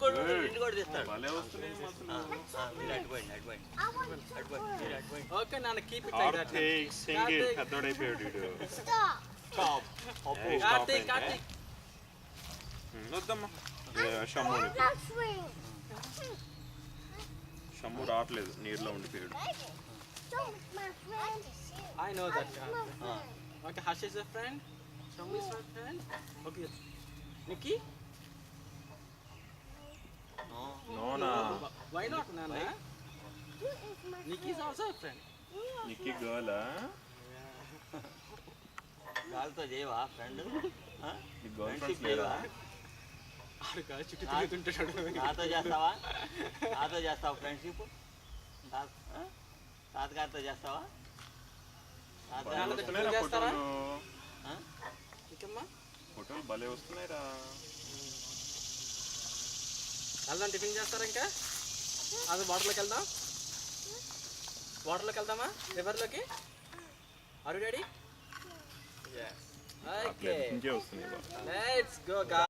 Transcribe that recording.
కూడా తీస్తాడు. మీరు అటుపోయింది. ఓకే నాన్న కీప్ ఇట్ లైక్ దట్. పెద్దోడైపోయాడు వీడు. కార్తీక్ కార్తీక్ వద్దమ్మా. షమ్ము రావట్లేదు, నీరులో ఉండిపోయాడు. I know that. Okay, Harsh is a friend. Shamu is your friend. Okay. Nikki? No, na. Why not, Nana? Nikki is also a friend. Nikki girl, గాలితో చేయవా friend? Girl friends లేదా? నాతో చేస్తావా friendship? తాతగారితో చేస్తావా? ఫోటోలు భలే వస్తున్నాయిరా. వెళ్దాం, టిఫిన్ చేస్తారా? ఇంకా అది వాటర్లోకి వెళ్దాం. వాటర్లోకి వెళ్దామా? రివర్లోకి. Are you ready? ఇంకే వస్తున్నాయి. Let's go.